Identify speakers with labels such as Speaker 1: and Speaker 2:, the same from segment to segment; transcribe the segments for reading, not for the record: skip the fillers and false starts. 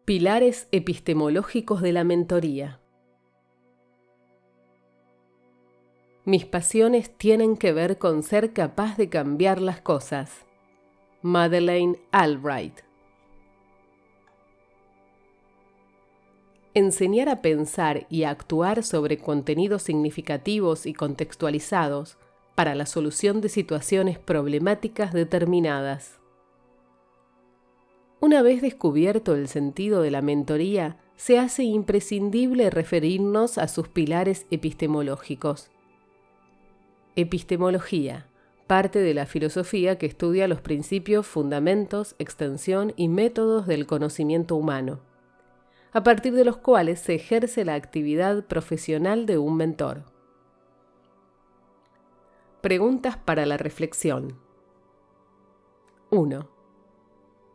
Speaker 1: Pilares epistemológicos de la mentoría. Mis pasiones tienen que ver con ser capaz de cambiar las cosas. Madeleine Albright. Enseñar a pensar y a actuar sobre contenidos significativos y contextualizados para la solución de situaciones problemáticas determinadas. Una vez descubierto el sentido de la mentoría, se hace imprescindible referirnos a sus pilares epistemológicos. Epistemología, parte de la filosofía que estudia los principios, fundamentos, extensión y métodos del conocimiento humano, a partir de los cuales se ejerce la actividad profesional de un mentor. Preguntas para la reflexión. 1.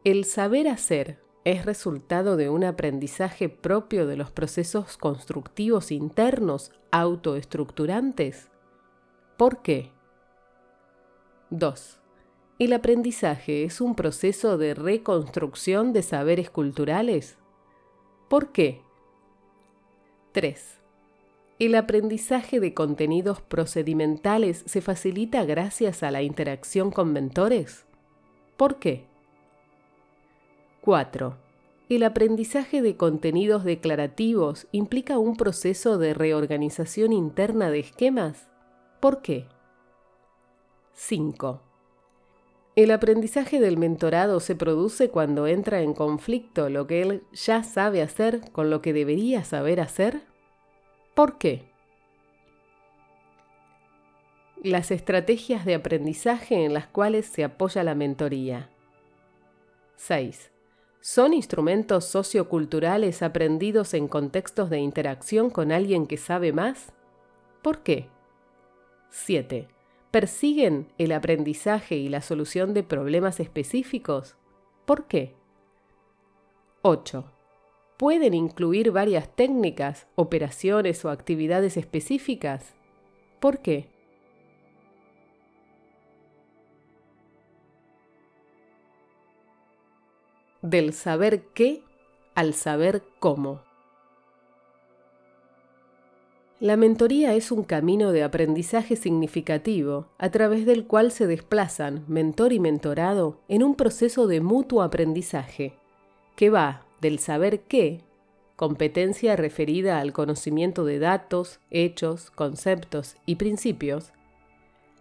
Speaker 1: ¿El saber hacer es resultado de un aprendizaje propio de los procesos constructivos internos autoestructurantes? ¿Por qué? 2. ¿El aprendizaje es un proceso de reconstrucción de saberes culturales? ¿Por qué? 3. ¿El aprendizaje de contenidos procedimentales se facilita gracias a la interacción con mentores? ¿Por qué? 4. ¿El aprendizaje de contenidos declarativos implica un proceso de reorganización interna de esquemas? ¿Por qué? 5. ¿El aprendizaje del mentorado se produce cuando entra en conflicto lo que él ya sabe hacer con lo que debería saber hacer? ¿Por qué? Las estrategias de aprendizaje en las cuales se apoya la mentoría. 6. ¿Son instrumentos socioculturales aprendidos en contextos de interacción con alguien que sabe más? ¿Por qué? 7. ¿Persiguen el aprendizaje y la solución de problemas específicos? ¿Por qué? 8. ¿Pueden incluir varias técnicas, operaciones o actividades específicas? ¿Por qué? Del saber qué al saber cómo. La mentoría es un camino de aprendizaje significativo a través del cual se desplazan mentor y mentorado en un proceso de mutuo aprendizaje que va del saber qué, competencia referida al conocimiento de datos, hechos, conceptos y principios,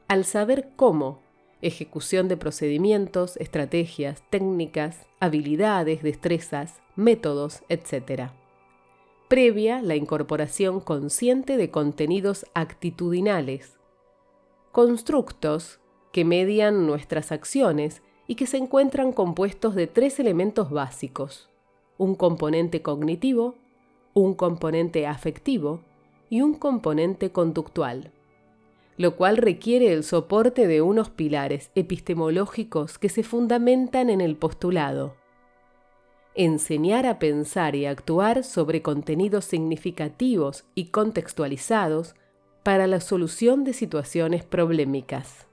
Speaker 1: al saber cómo, ejecución de procedimientos, estrategias, técnicas, habilidades, destrezas, métodos, etc. Previa la incorporación consciente de contenidos actitudinales, constructos que median nuestras acciones y que se encuentran compuestos de 3 elementos básicos: un componente cognitivo, un componente afectivo y un componente conductual, lo cual requiere el soporte de unos pilares epistemológicos que se fundamentan en el postulado: enseñar a pensar y actuar sobre contenidos significativos y contextualizados para la solución de situaciones problemáticas.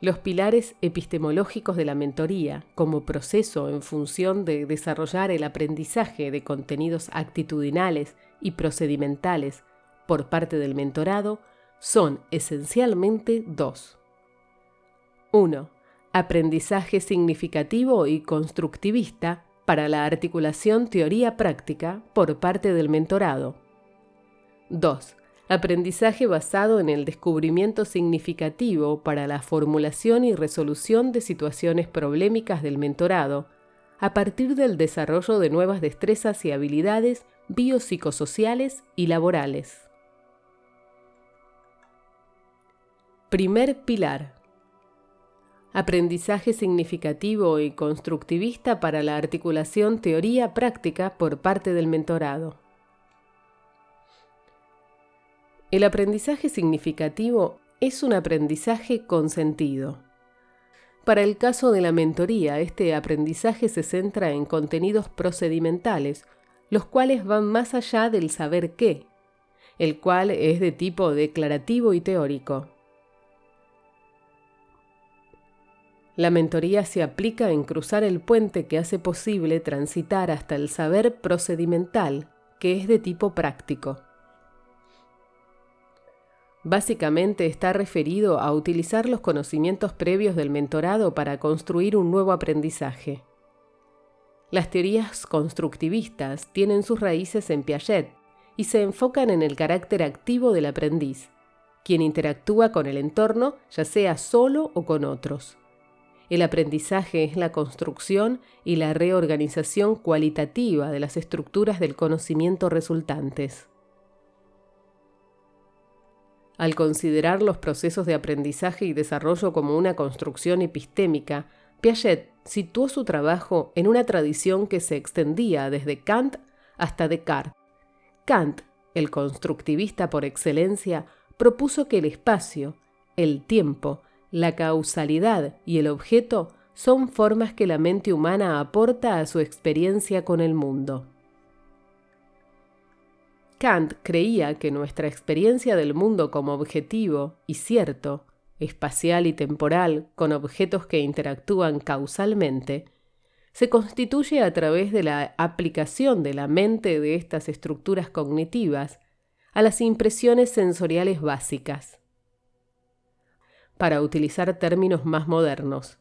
Speaker 1: Los pilares epistemológicos de la mentoría, como proceso en función de desarrollar el aprendizaje de contenidos actitudinales y procedimentales por parte del mentorado, son esencialmente 2. 1. Aprendizaje significativo y constructivista para la articulación teoría-práctica por parte del mentorado. 2. Aprendizaje basado en el descubrimiento significativo para la formulación y resolución de situaciones problemáticas del mentorado, a partir del desarrollo de nuevas destrezas y habilidades biopsicosociales y laborales. Primer pilar. Aprendizaje significativo y constructivista para la articulación teoría-práctica por parte del mentorado. El aprendizaje significativo es un aprendizaje con sentido. Para el caso de la mentoría, este aprendizaje se centra en contenidos procedimentales, los cuales van más allá del saber qué, el cual es de tipo declarativo y teórico. La mentoría se aplica en cruzar el puente que hace posible transitar hasta el saber procedimental, que es de tipo práctico. Básicamente está referido a utilizar los conocimientos previos del mentorado para construir un nuevo aprendizaje. Las teorías constructivistas tienen sus raíces en Piaget y se enfocan en el carácter activo del aprendiz, quien interactúa con el entorno, ya sea solo o con otros. El aprendizaje es la construcción y la reorganización cualitativa de las estructuras del conocimiento resultantes. Al considerar los procesos de aprendizaje y desarrollo como una construcción epistémica, Piaget situó su trabajo en una tradición que se extendía desde Kant hasta Descartes. Kant, el constructivista por excelencia, propuso que el espacio, el tiempo, la causalidad y el objeto son formas que la mente humana aporta a su experiencia con el mundo. Kant creía que nuestra experiencia del mundo como objetivo y cierto, espacial y temporal, con objetos que interactúan causalmente, se constituye a través de la aplicación de la mente de estas estructuras cognitivas a las impresiones sensoriales básicas. Para utilizar términos más modernos,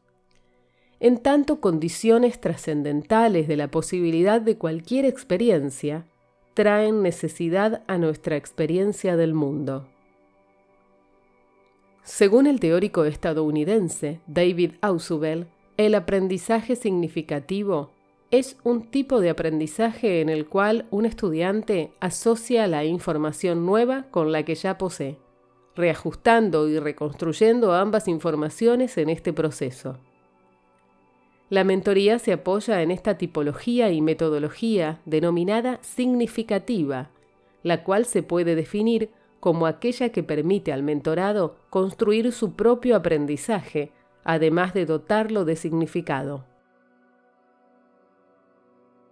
Speaker 1: en tanto condiciones trascendentales de la posibilidad de cualquier experiencia traen necesidad a nuestra experiencia del mundo. Según el teórico estadounidense David Ausubel, el aprendizaje significativo es un tipo de aprendizaje en el cual un estudiante asocia la información nueva con la que ya posee, reajustando y reconstruyendo ambas informaciones en este proceso. La mentoría se apoya en esta tipología y metodología denominada significativa, la cual se puede definir como aquella que permite al mentorado construir su propio aprendizaje, además de dotarlo de significado.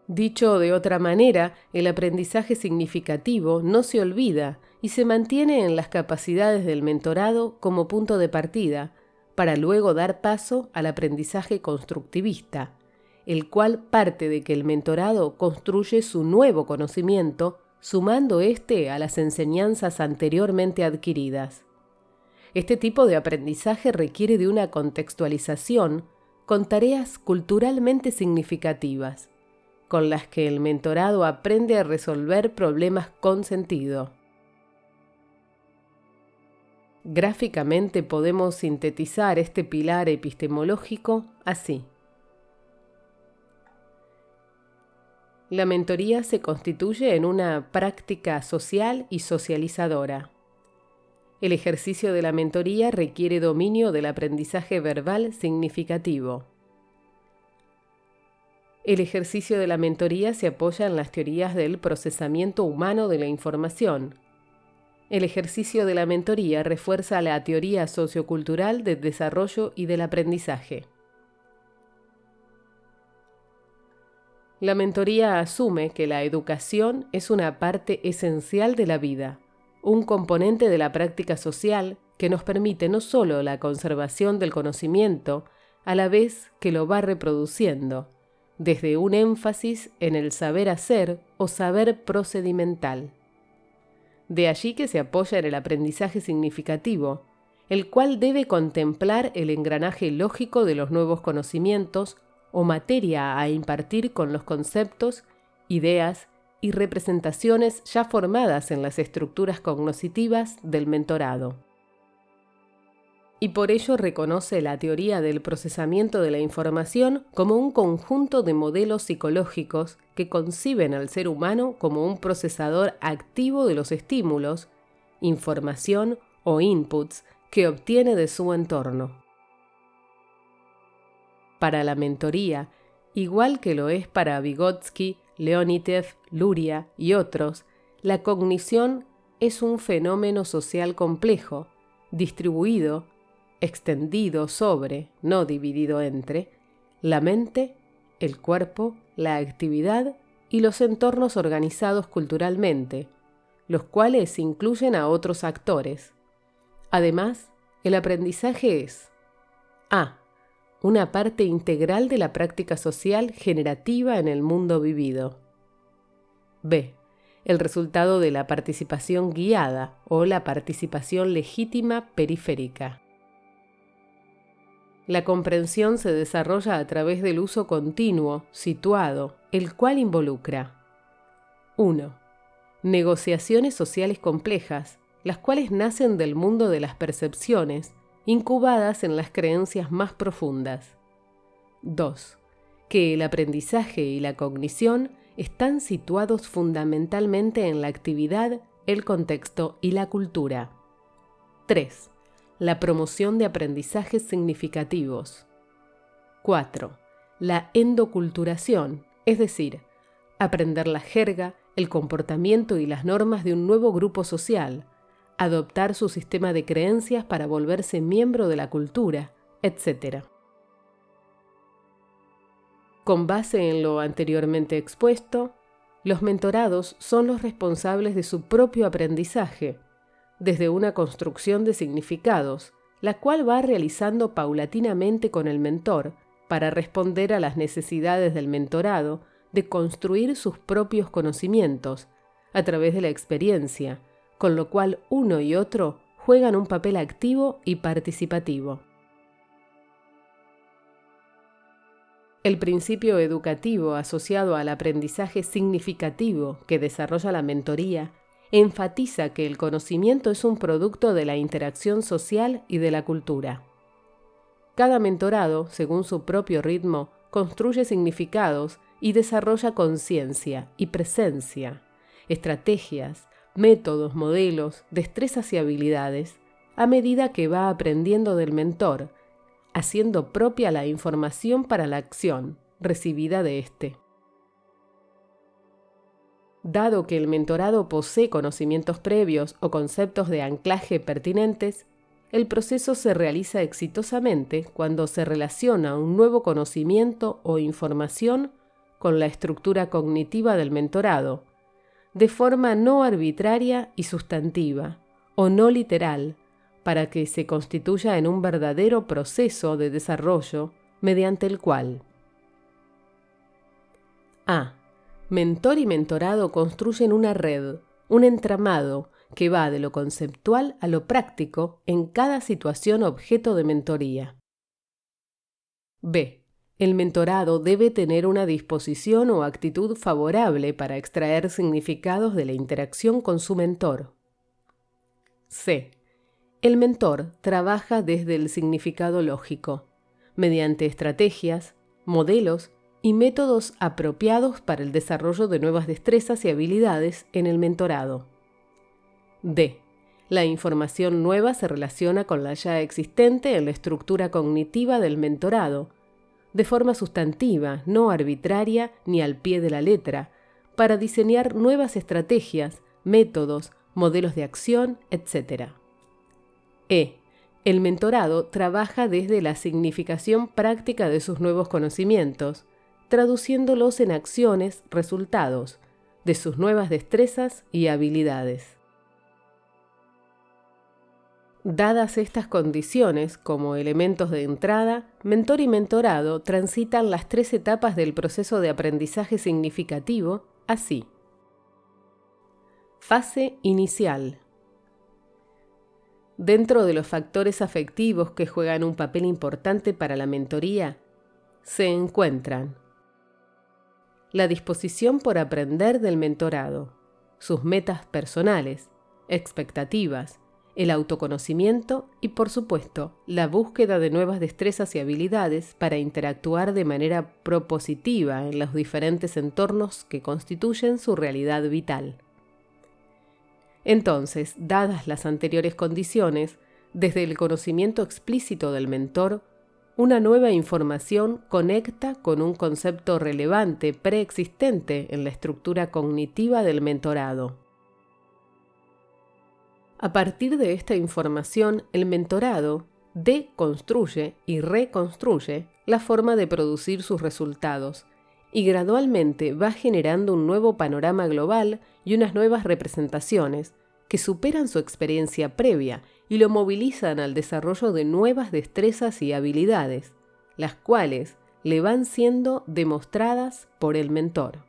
Speaker 1: Dicho de otra manera, el aprendizaje significativo no se olvida y se mantiene en las capacidades del mentorado como punto de partida, para luego dar paso al aprendizaje constructivista, el cual parte de que el mentorado construye su nuevo conocimiento, sumando éste a las enseñanzas anteriormente adquiridas. Este tipo de aprendizaje requiere de una contextualización con tareas culturalmente significativas, con las que el mentorado aprende a resolver problemas con sentido. Gráficamente podemos sintetizar este pilar epistemológico así. La mentoría se constituye en una práctica social y socializadora. El ejercicio de la mentoría requiere dominio del aprendizaje verbal significativo. El ejercicio de la mentoría se apoya en las teorías del procesamiento humano de la información. El ejercicio de la mentoría refuerza la teoría sociocultural del desarrollo y del aprendizaje. La mentoría asume que la educación es una parte esencial de la vida, un componente de la práctica social que nos permite no solo la conservación del conocimiento, a la vez que lo va reproduciendo, desde un énfasis en el saber hacer o saber procedimental. De allí que se apoya en el aprendizaje significativo, el cual debe contemplar el engranaje lógico de los nuevos conocimientos o materia a impartir con los conceptos, ideas y representaciones ya formadas en las estructuras cognitivas del mentorado. Y por ello reconoce la teoría del procesamiento de la información como un conjunto de modelos psicológicos que conciben al ser humano como un procesador activo de los estímulos, información o inputs que obtiene de su entorno. Para la mentoría, igual que lo es para Vygotsky, Leontief, Luria y otros, la cognición es un fenómeno social complejo, distribuido, extendido sobre, no dividido entre, la mente, el cuerpo, la actividad y los entornos organizados culturalmente, los cuales incluyen a otros actores. Además, el aprendizaje es a. una parte integral de la práctica social generativa en el mundo vivido. B. El resultado de la participación guiada o la participación legítima periférica. La comprensión se desarrolla a través del uso continuo, situado, el cual involucra 1. Negociaciones sociales complejas, las cuales nacen del mundo de las percepciones, incubadas en las creencias más profundas. 2. Que el aprendizaje y la cognición están situados fundamentalmente en la actividad, el contexto y la cultura. 3. La promoción de aprendizajes significativos. 4. La endoculturación, es decir, aprender la jerga, el comportamiento y las normas de un nuevo grupo social, adoptar su sistema de creencias para volverse miembro de la cultura, etc. Con base en lo anteriormente expuesto, los mentorados son los responsables de su propio aprendizaje, desde una construcción de significados, la cual va realizando paulatinamente con el mentor para responder a las necesidades del mentorado de construir sus propios conocimientos a través de la experiencia, con lo cual uno y otro juegan un papel activo y participativo. El principio educativo asociado al aprendizaje significativo que desarrolla la mentoría enfatiza que el conocimiento es un producto de la interacción social y de la cultura. Cada mentorado, según su propio ritmo, construye significados y desarrolla conciencia y presencia, estrategias, métodos, modelos, destrezas y habilidades, a medida que va aprendiendo del mentor, haciendo propia la información para la acción recibida de éste. Dado que el mentorado posee conocimientos previos o conceptos de anclaje pertinentes, el proceso se realiza exitosamente cuando se relaciona un nuevo conocimiento o información con la estructura cognitiva del mentorado, de forma no arbitraria y sustantiva, o no literal, para que se constituya en un verdadero proceso de desarrollo mediante el cual a. Mentor y mentorado construyen una red, un entramado que va de lo conceptual a lo práctico en cada situación objeto de mentoría. B. El mentorado debe tener una disposición o actitud favorable para extraer significados de la interacción con su mentor. C. El mentor trabaja desde el significado lógico, mediante estrategias, modelos y métodos apropiados para el desarrollo de nuevas destrezas y habilidades en el mentorado. D. La información nueva se relaciona con la ya existente en la estructura cognitiva del mentorado, de forma sustantiva, no arbitraria ni al pie de la letra, para diseñar nuevas estrategias, métodos, modelos de acción, etc. E. El mentorado trabaja desde la significación práctica de sus nuevos conocimientos, traduciéndolos en acciones, resultados, de sus nuevas destrezas y habilidades. Dadas estas condiciones como elementos de entrada, mentor y mentorado transitan las 3 etapas del proceso de aprendizaje significativo así. Fase inicial. Dentro de los factores afectivos que juegan un papel importante para la mentoría, se encuentran la disposición por aprender del mentorado, sus metas personales, expectativas, el autoconocimiento y, por supuesto, la búsqueda de nuevas destrezas y habilidades para interactuar de manera propositiva en los diferentes entornos que constituyen su realidad vital. Entonces, dadas las anteriores condiciones, desde el conocimiento explícito del mentor, una nueva información conecta con un concepto relevante preexistente en la estructura cognitiva del mentorado. A partir de esta información, el mentorado deconstruye y reconstruye la forma de producir sus resultados y gradualmente va generando un nuevo panorama global y unas nuevas representaciones que superan su experiencia previa y lo movilizan al desarrollo de nuevas destrezas y habilidades, las cuales le van siendo demostradas por el mentor.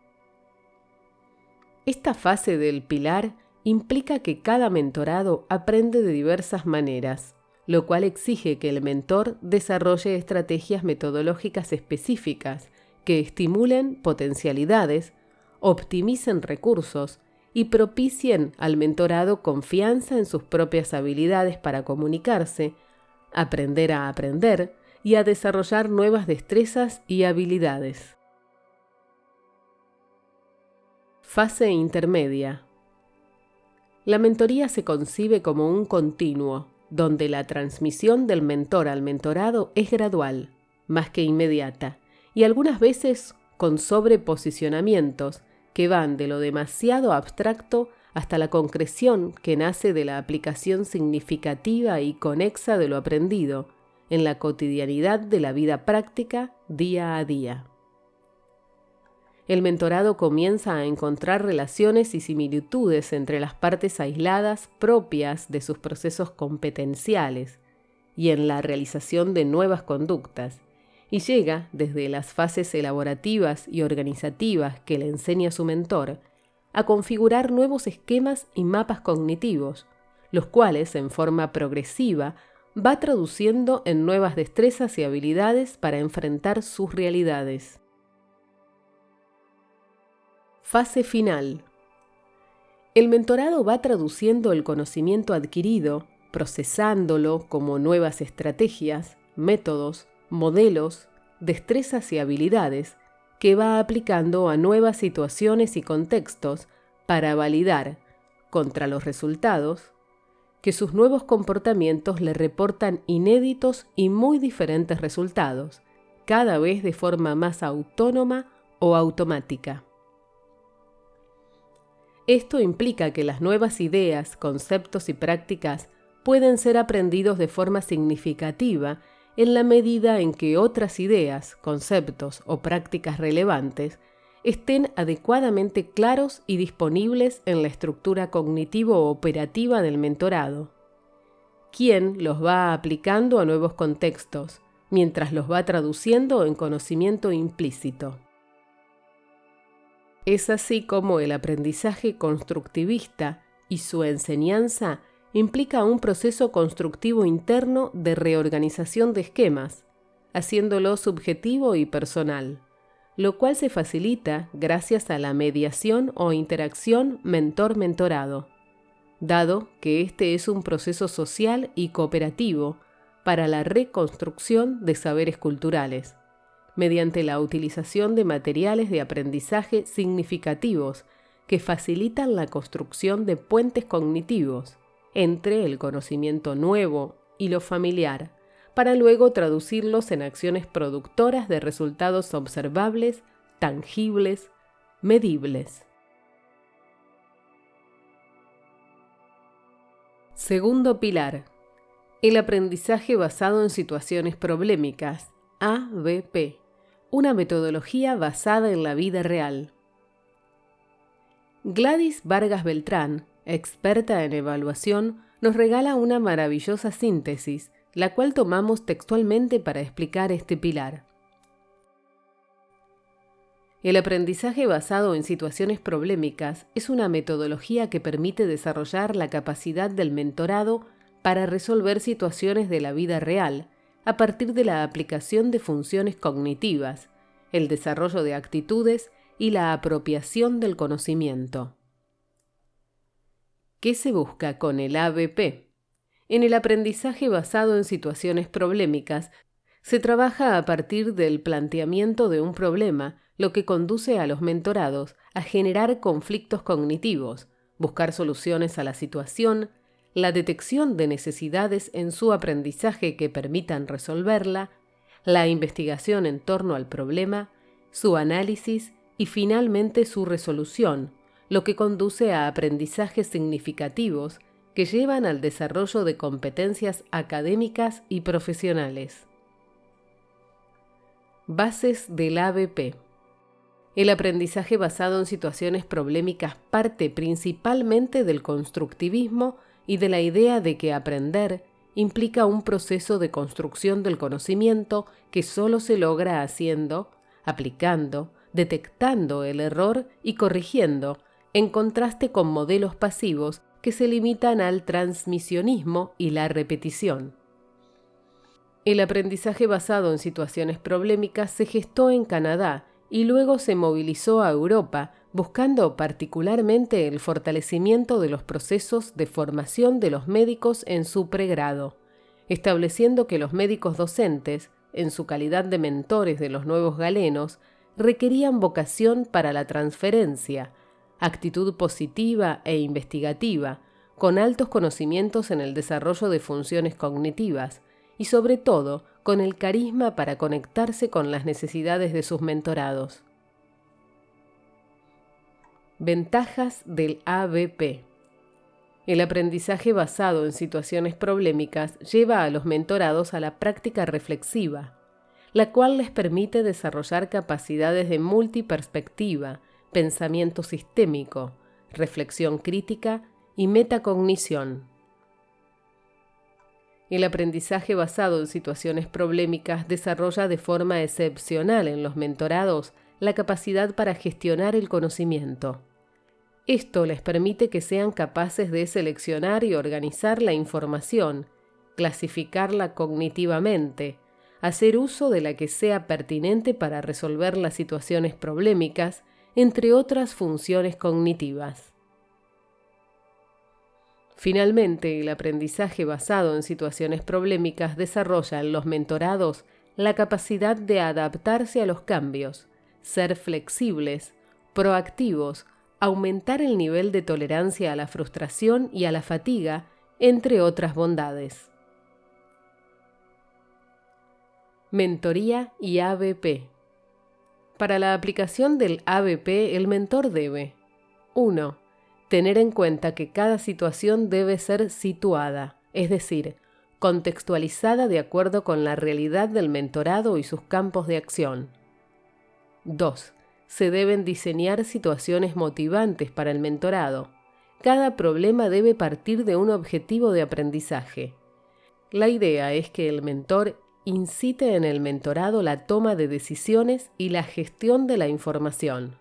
Speaker 1: Esta fase del pilar implica que cada mentorado aprende de diversas maneras, lo cual exige que el mentor desarrolle estrategias metodológicas específicas que estimulen potencialidades, optimicen recursos y propicien al mentorado confianza en sus propias habilidades para comunicarse, aprender a aprender y a desarrollar nuevas destrezas y habilidades. Fase intermedia. La mentoría se concibe como un continuo, donde la transmisión del mentor al mentorado es gradual, más que inmediata, y algunas veces con sobreposicionamientos que van de lo demasiado abstracto hasta la concreción que nace de la aplicación significativa y conexa de lo aprendido en la cotidianidad de la vida práctica día a día. El mentorado comienza a encontrar relaciones y similitudes entre las partes aisladas propias de sus procesos competenciales y en la realización de nuevas conductas, y llega, desde las fases elaborativas y organizativas que le enseña su mentor, a configurar nuevos esquemas y mapas cognitivos, los cuales, en forma progresiva, va traduciendo en nuevas destrezas y habilidades para enfrentar sus realidades. Fase final. El mentorado va traduciendo el conocimiento adquirido, procesándolo como nuevas estrategias, métodos, modelos, destrezas y habilidades que va aplicando a nuevas situaciones y contextos para validar, contra los resultados, que sus nuevos comportamientos le reportan inéditos y muy diferentes resultados, cada vez de forma más autónoma o automática. Esto implica que las nuevas ideas, conceptos y prácticas pueden ser aprendidos de forma significativa en la medida en que otras ideas, conceptos o prácticas relevantes estén adecuadamente claros y disponibles en la estructura cognitivo-operativa del mentorado, quien los va aplicando a nuevos contextos, mientras los va traduciendo en conocimiento implícito. Es así como el aprendizaje constructivista y su enseñanza implica un proceso constructivo interno de reorganización de esquemas, haciéndolo subjetivo y personal, lo cual se facilita gracias a la mediación o interacción mentor-mentorado, dado que este es un proceso social y cooperativo para la reconstrucción de saberes culturales, mediante la utilización de materiales de aprendizaje significativos que facilitan la construcción de puentes cognitivos entre el conocimiento nuevo y lo familiar, para luego traducirlos en acciones productoras de resultados observables, tangibles, medibles. Segundo pilar: el aprendizaje basado en situaciones problemáticas, ABP. Una metodología basada en la vida real. Gladys Vargas Beltrán, experta en evaluación, nos regala una maravillosa síntesis, la cual tomamos textualmente para explicar este pilar. El aprendizaje basado en situaciones problemáticas es una metodología que permite desarrollar la capacidad del mentorado para resolver situaciones de la vida real, a partir de la aplicación de funciones cognitivas, el desarrollo de actitudes y la apropiación del conocimiento. ¿Qué se busca con el ABP? En el aprendizaje basado en situaciones problemáticas, se trabaja a partir del planteamiento de un problema, lo que conduce a los mentorados a generar conflictos cognitivos, buscar soluciones a la situación, la detección de necesidades en su aprendizaje que permitan resolverla, la investigación en torno al problema, su análisis y finalmente su resolución, lo que conduce a aprendizajes significativos que llevan al desarrollo de competencias académicas y profesionales. Bases del ABP. El aprendizaje basado en situaciones problemáticas parte principalmente del constructivismo y de la idea de que aprender implica un proceso de construcción del conocimiento que solo se logra haciendo, aplicando, detectando el error y corrigiendo, en contraste con modelos pasivos que se limitan al transmisionismo y la repetición. El aprendizaje basado en situaciones problemáticas se gestó en Canadá y luego se movilizó a Europa, buscando particularmente el fortalecimiento de los procesos de formación de los médicos en su pregrado, estableciendo que los médicos docentes, en su calidad de mentores de los nuevos galenos, requerían vocación para la transferencia, actitud positiva e investigativa, con altos conocimientos en el desarrollo de funciones cognitivas y sobre todo con el carisma para conectarse con las necesidades de sus mentorados. Ventajas del ABP. El aprendizaje basado en situaciones problemáticas lleva a los mentorados a la práctica reflexiva, la cual les permite desarrollar capacidades de multiperspectiva, pensamiento sistémico, reflexión crítica y metacognición. El aprendizaje basado en situaciones problemáticas desarrolla de forma excepcional en los mentorados la capacidad para gestionar el conocimiento. Esto les permite que sean capaces de seleccionar y organizar la información, clasificarla cognitivamente, hacer uso de la que sea pertinente para resolver las situaciones problemáticas, entre otras funciones cognitivas. Finalmente, el aprendizaje basado en situaciones problemáticas desarrolla en los mentorados la capacidad de adaptarse a los cambios, ser flexibles, proactivos, aumentar el nivel de tolerancia a la frustración y a la fatiga, entre otras bondades. Mentoría y ABP. Para la aplicación del ABP, el mentor debe 1. Tener en cuenta que cada situación debe ser situada, es decir, contextualizada de acuerdo con la realidad del mentorado y sus campos de acción. 2. Se deben diseñar situaciones motivantes para el mentorado. Cada problema debe partir de un objetivo de aprendizaje. La idea es que el mentor incite en el mentorado la toma de decisiones y la gestión de la información.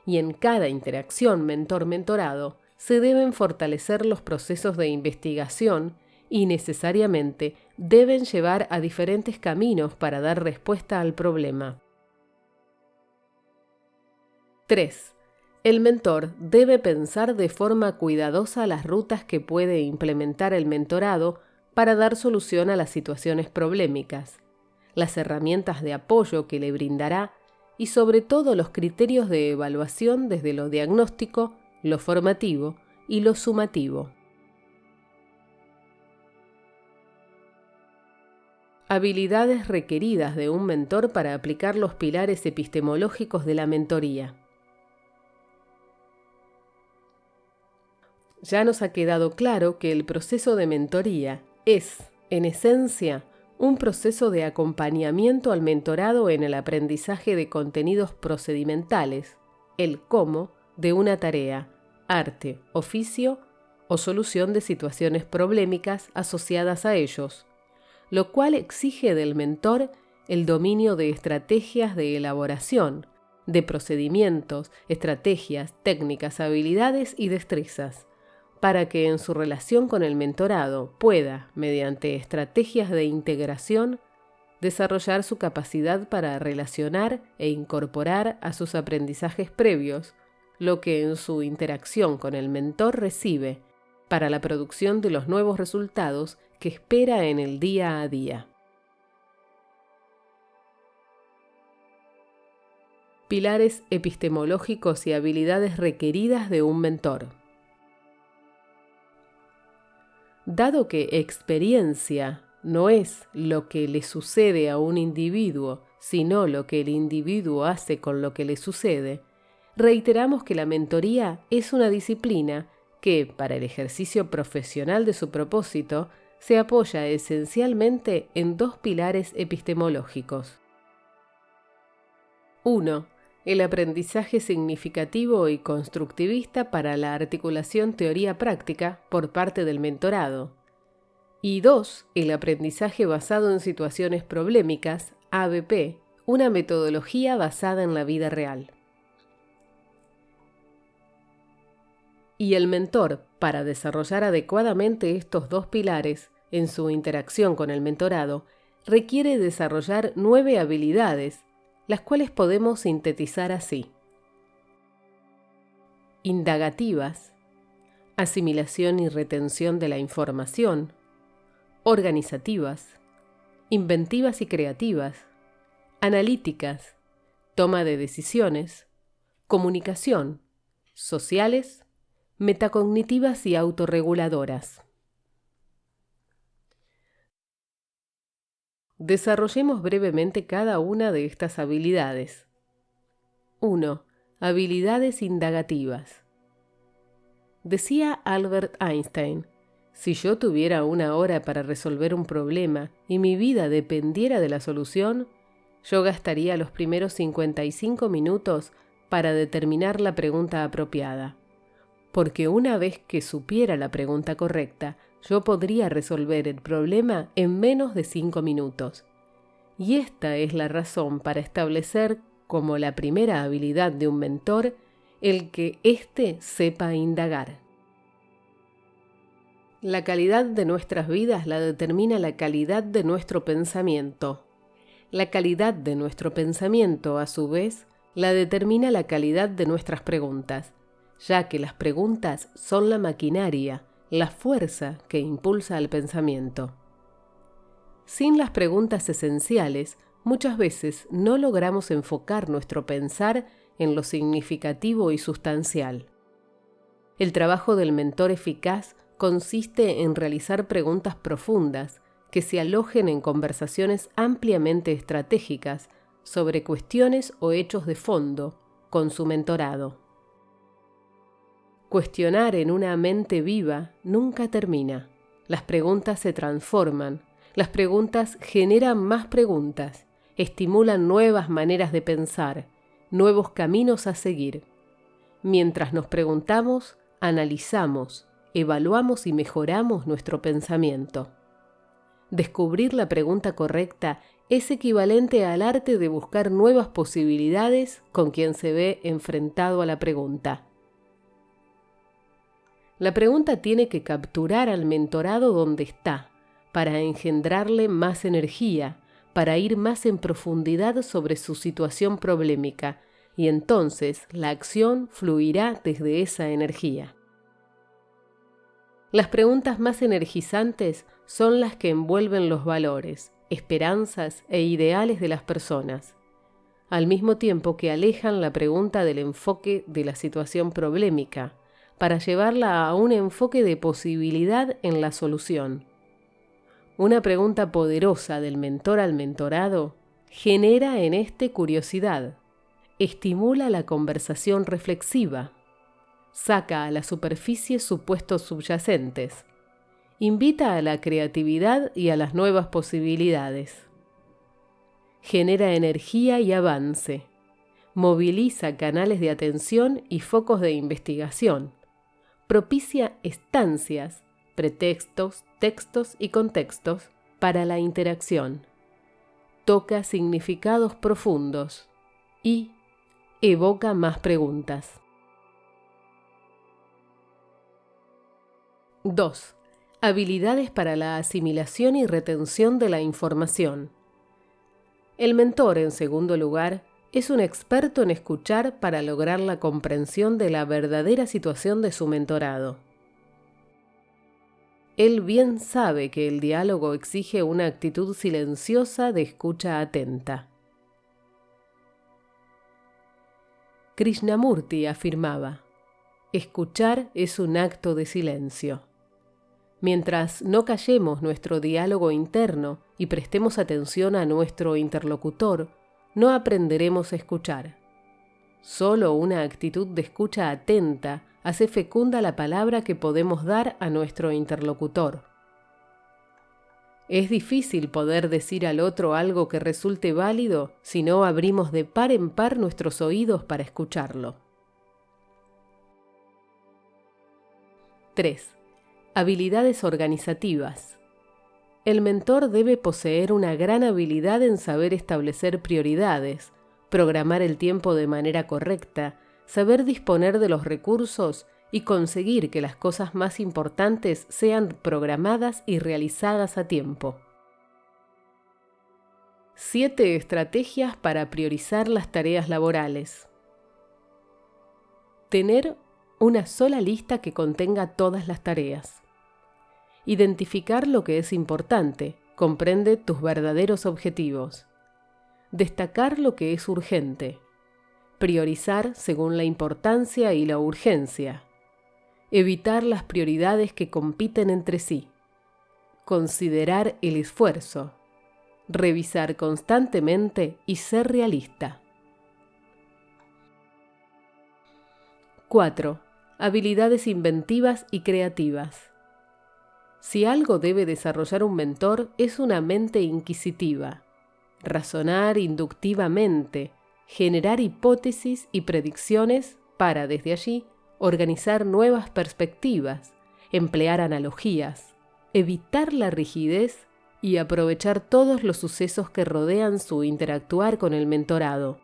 Speaker 1: Y en cada interacción mentor-mentorado se deben fortalecer los procesos de investigación y necesariamente deben llevar a diferentes caminos para dar respuesta al problema. 3. El mentor debe pensar de forma cuidadosa las rutas que puede implementar el mentorado para dar solución a las situaciones problemáticas, las herramientas de apoyo que le brindará y sobre todo los criterios de evaluación desde lo diagnóstico, lo formativo y lo sumativo. Habilidades requeridas de un mentor para aplicar los pilares epistemológicos de la mentoría. Ya nos ha quedado claro que el proceso de mentoría es, en esencia, un proceso de acompañamiento al mentorado en el aprendizaje de contenidos procedimentales, el cómo de una tarea, arte, oficio o solución de situaciones problemáticas asociadas a ellos, lo cual exige del mentor el dominio de estrategias de elaboración, de procedimientos, estrategias, técnicas, habilidades y destrezas, para que en su relación con el mentorado pueda, mediante estrategias de integración, desarrollar su capacidad para relacionar e incorporar a sus aprendizajes previos lo que en su interacción con el mentor recibe para la producción de los nuevos resultados que espera en el día a día. Pilares epistemológicos y habilidades requeridas de un mentor. Dado que experiencia no es lo que le sucede a un individuo, sino lo que el individuo hace con lo que le sucede, reiteramos que la mentoría es una disciplina que, para el ejercicio profesional de su propósito, se apoya esencialmente en dos pilares epistemológicos. 1. El aprendizaje significativo y constructivista para la articulación teoría-práctica por parte del mentorado. Y 2. El aprendizaje basado en situaciones problemáticas, ABP, una metodología basada en la vida real. Y el mentor, para desarrollar adecuadamente estos dos pilares en su interacción con el mentorado, requiere desarrollar 9 habilidades, las cuales podemos sintetizar así: indagativas, asimilación y retención de la información, organizativas, inventivas y creativas, analíticas, toma de decisiones, comunicación, sociales, metacognitivas y autorreguladoras. Desarrollemos brevemente cada una de estas habilidades. 1. Habilidades indagativas. Decía Albert Einstein: si yo tuviera 1 hora para resolver un problema y mi vida dependiera de la solución, yo gastaría los primeros 55 minutos para determinar la pregunta apropiada. Porque una vez que supiera la pregunta correcta, yo podría resolver el problema en menos de 5 minutos. Y esta es la razón para establecer como la primera habilidad de un mentor el que éste sepa indagar. La calidad de nuestras vidas la determina la calidad de nuestro pensamiento. La calidad de nuestro pensamiento, a su vez, la determina la calidad de nuestras preguntas, ya que las preguntas son la maquinaria, la fuerza que impulsa al pensamiento. Sin las preguntas esenciales, muchas veces no logramos enfocar nuestro pensar en lo significativo y sustancial. El trabajo del mentor eficaz consiste en realizar preguntas profundas que se alojen en conversaciones ampliamente estratégicas sobre cuestiones o hechos de fondo con su mentorado. Cuestionar en una mente viva nunca termina. Las preguntas se transforman. Las preguntas generan más preguntas, estimulan nuevas maneras de pensar, nuevos caminos a seguir. Mientras nos preguntamos, analizamos, evaluamos y mejoramos nuestro pensamiento. Descubrir la pregunta correcta es equivalente al arte de buscar nuevas posibilidades con quien se ve enfrentado a la pregunta. La pregunta tiene que capturar al mentorado donde está, para engendrarle más energía, para ir más en profundidad sobre su situación problemática, y entonces la acción fluirá desde esa energía. Las preguntas más energizantes son las que envuelven los valores, esperanzas e ideales de las personas, al mismo tiempo que alejan la pregunta del enfoque de la situación problemática, para llevarla a un enfoque de posibilidad en la solución. Una pregunta poderosa del mentor al mentorado genera en este curiosidad, estimula la conversación reflexiva, saca a la superficie supuestos subyacentes, invita a la creatividad y a las nuevas posibilidades, genera energía y avance, moviliza canales de atención y focos de investigación, propicia estancias, pretextos, textos y contextos para la interacción, toca significados profundos y evoca más preguntas. 2. Habilidades para la asimilación y retención de la información. El mentor, en segundo lugar, es un experto en escuchar para lograr la comprensión de la verdadera situación de su mentorado. Él bien sabe que el diálogo exige una actitud silenciosa de escucha atenta. Krishnamurti afirmaba: escuchar es un acto de silencio. Mientras no callemos nuestro diálogo interno y prestemos atención a nuestro interlocutor, no aprenderemos a escuchar. Solo una actitud de escucha atenta hace fecunda la palabra que podemos dar a nuestro interlocutor. Es difícil poder decir al otro algo que resulte válido si no abrimos de par en par nuestros oídos para escucharlo. 3. Habilidades organizativas. el mentor debe poseer una gran habilidad en saber establecer prioridades, programar el tiempo de manera correcta, saber disponer de los recursos y conseguir que las cosas más importantes sean programadas y realizadas a tiempo. 7 estrategias para priorizar las tareas laborales. Tener una sola lista que contenga todas las tareas. Identificar lo que es importante, comprende tus verdaderos objetivos. Destacar lo que es urgente. Priorizar según la importancia y la urgencia. Evitar las prioridades que compiten entre sí. Considerar el esfuerzo. Revisar constantemente y ser realista. 4. Habilidades inventivas y creativas. Si algo debe desarrollar un mentor, es una mente inquisitiva. Razonar inductivamente, generar hipótesis y predicciones para, desde allí, organizar nuevas perspectivas, emplear analogías, evitar la rigidez y aprovechar todos los sucesos que rodean su interactuar con el mentorado.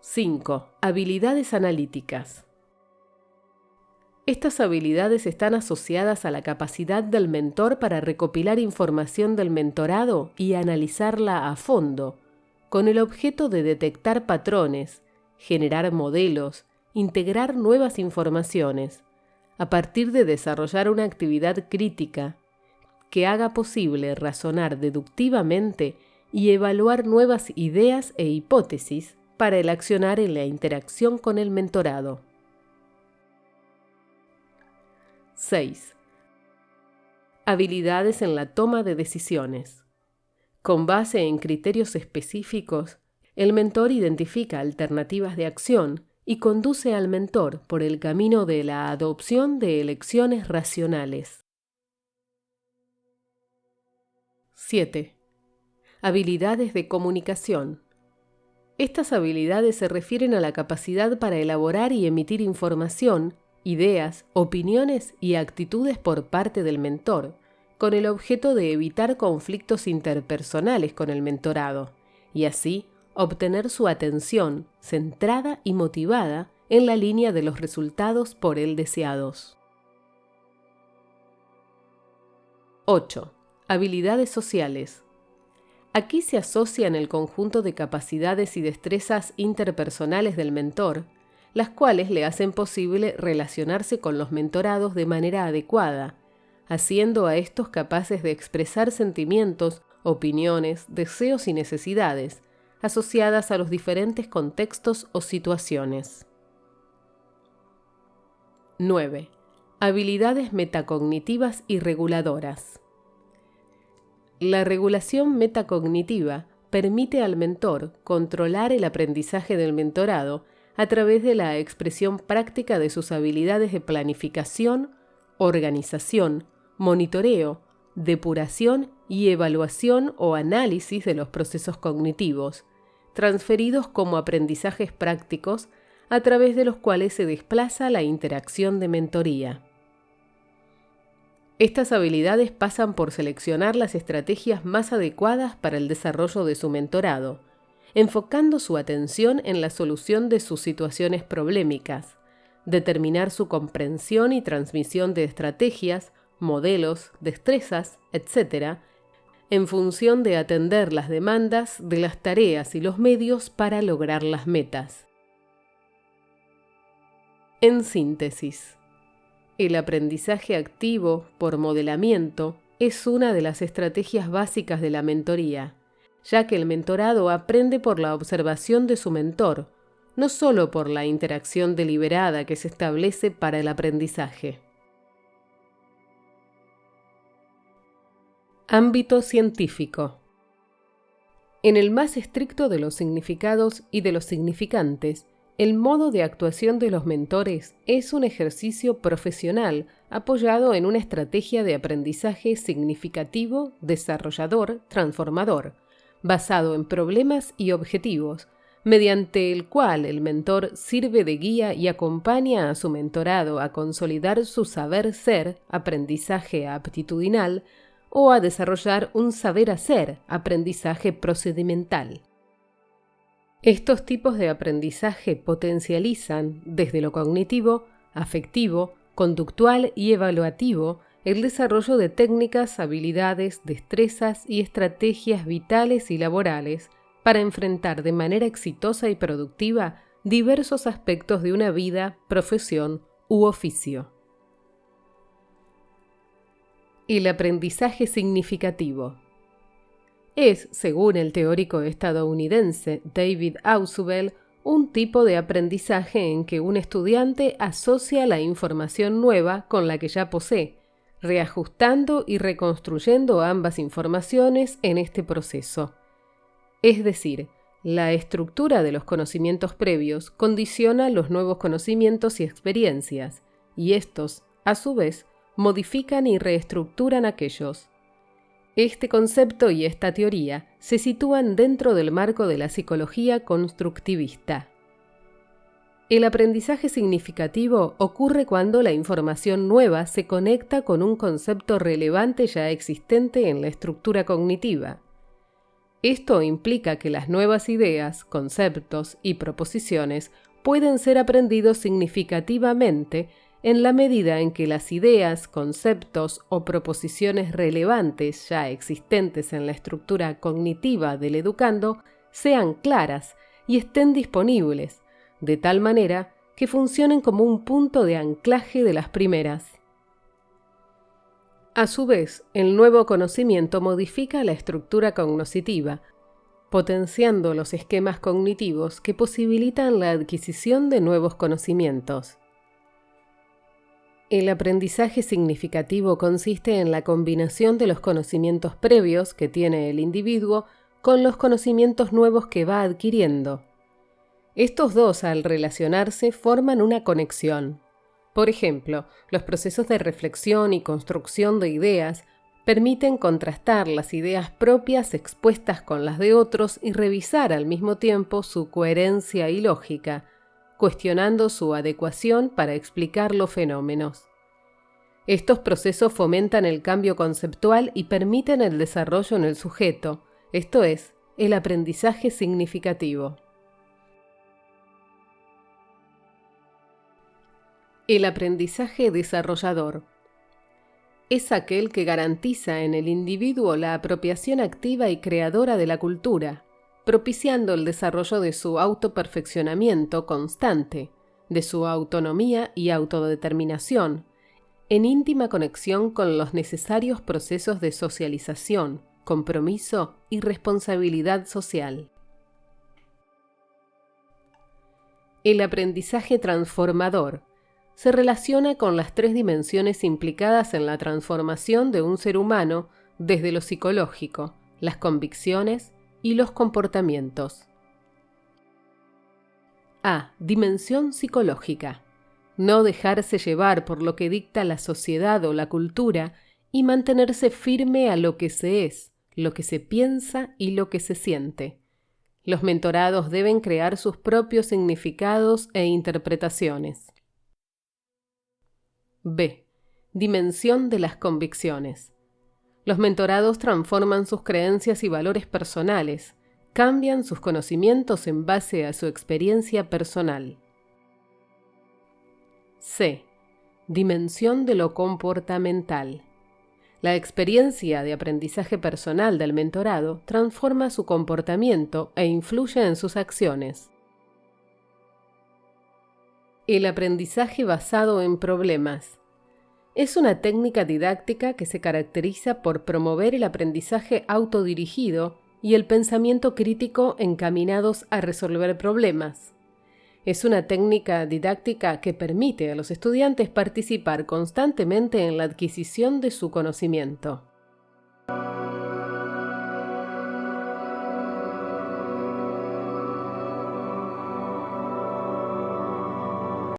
Speaker 1: 5. Habilidades analíticas. Estas habilidades están asociadas a la capacidad del mentor para recopilar información del mentorado y analizarla a fondo, con el objeto de detectar patrones, generar modelos, integrar nuevas informaciones, a partir de desarrollar una actividad crítica que haga posible razonar deductivamente y evaluar nuevas ideas e hipótesis para el accionar en la interacción con el mentorado. 6. Habilidades en la toma de decisiones. Con base en criterios específicos, el mentor identifica alternativas de acción y conduce al mentor por el camino de la adopción de elecciones racionales. 7. Habilidades de comunicación. Estas habilidades se refieren a la capacidad para elaborar y emitir información, ideas, opiniones y actitudes por parte del mentor, con el objeto de evitar conflictos interpersonales con el mentorado, y así obtener su atención centrada y motivada en la línea de los resultados por él deseados. 8. Habilidades sociales. Aquí se asocian el conjunto de capacidades y destrezas interpersonales del mentor, las cuales le hacen posible relacionarse con los mentorados de manera adecuada, haciendo a estos capaces de expresar sentimientos, opiniones, deseos y necesidades, asociadas a los diferentes contextos o situaciones. 9. Habilidades metacognitivas y reguladoras. La regulación metacognitiva permite al mentor controlar el aprendizaje del mentorado a través de la expresión práctica de sus habilidades de planificación, organización, monitoreo, depuración y evaluación o análisis de los procesos cognitivos, transferidos como aprendizajes prácticos a través de los cuales se desplaza la interacción de mentoría. Estas habilidades pasan por seleccionar las estrategias más adecuadas para el desarrollo de su mentorado, enfocando su atención en la solución de sus situaciones problemáticas, determinar su comprensión y transmisión de estrategias, modelos, destrezas, etc., en función de atender las demandas de las tareas y los medios para lograr las metas. En síntesis, el aprendizaje activo por modelamiento es una de las estrategias básicas de la mentoría, ya que el mentorado aprende por la observación de su mentor, no solo por la interacción deliberada que se establece para el aprendizaje. Ámbito científico. En el más estricto de los significados y de los significantes, el modo de actuación de los mentores es un ejercicio profesional apoyado en una estrategia de aprendizaje significativo, desarrollador, transformador, basado en problemas y objetivos, mediante el cual el mentor sirve de guía y acompaña a su mentorado a consolidar su saber ser, aprendizaje aptitudinal, o a desarrollar un saber hacer, aprendizaje procedimental. Estos tipos de aprendizaje potencializan, desde lo cognitivo, afectivo, conductual y evaluativo, el desarrollo de técnicas, habilidades, destrezas y estrategias vitales y laborales para enfrentar de manera exitosa y productiva diversos aspectos de una vida, profesión u oficio. El aprendizaje significativo es, según el teórico estadounidense David Ausubel, un tipo de aprendizaje en que un estudiante asocia la información nueva con la que ya posee, reajustando y reconstruyendo ambas informaciones en este proceso. Es decir, la estructura de los conocimientos previos condiciona los nuevos conocimientos y experiencias, y estos, a su vez, modifican y reestructuran aquellos. Este concepto y esta teoría se sitúan dentro del marco de la psicología constructivista. El aprendizaje significativo ocurre cuando la información nueva se conecta con un concepto relevante ya existente en la estructura cognitiva. Esto implica que las nuevas ideas, conceptos y proposiciones pueden ser aprendidos significativamente en la medida en que las ideas, conceptos o proposiciones relevantes ya existentes en la estructura cognitiva del educando sean claras y estén disponibles, de tal manera que funcionen como un punto de anclaje de las primeras. A su vez, el nuevo conocimiento modifica la estructura cognoscitiva, potenciando los esquemas cognitivos que posibilitan la adquisición de nuevos conocimientos. El aprendizaje significativo consiste en la combinación de los conocimientos previos que tiene el individuo con los conocimientos nuevos que va adquiriendo. Estos dos, al relacionarse, forman una conexión. Por ejemplo, los procesos de reflexión y construcción de ideas permiten contrastar las ideas propias expuestas con las de otros y revisar al mismo tiempo su coherencia y lógica, cuestionando su adecuación para explicar los fenómenos. Estos procesos fomentan el cambio conceptual y permiten el desarrollo en el sujeto, esto es, el aprendizaje significativo. El aprendizaje desarrollador es aquel que garantiza en el individuo la apropiación activa y creadora de la cultura, propiciando el desarrollo de su autoperfeccionamiento constante, de su autonomía y autodeterminación, en íntima conexión con los necesarios procesos de socialización, compromiso y responsabilidad social. El aprendizaje transformador se relaciona con las tres dimensiones implicadas en la transformación de un ser humano desde lo psicológico, las convicciones y los comportamientos. A. Dimensión psicológica. No dejarse llevar por lo que dicta la sociedad o la cultura y mantenerse firme a lo que se es, lo que se piensa y lo que se siente. Los mentorados deben crear sus propios significados e interpretaciones. B. Dimensión de las convicciones. Los mentorados transforman sus creencias y valores personales, cambian sus conocimientos en base a su experiencia personal. C. Dimensión de lo comportamental. La experiencia de aprendizaje personal del mentorado transforma su comportamiento e influye en sus acciones. El aprendizaje basado en problemas. Es una técnica didáctica que se caracteriza por promover el aprendizaje autodirigido y el pensamiento crítico encaminados a resolver problemas. Es una técnica didáctica que permite a los estudiantes participar constantemente en la adquisición de su conocimiento.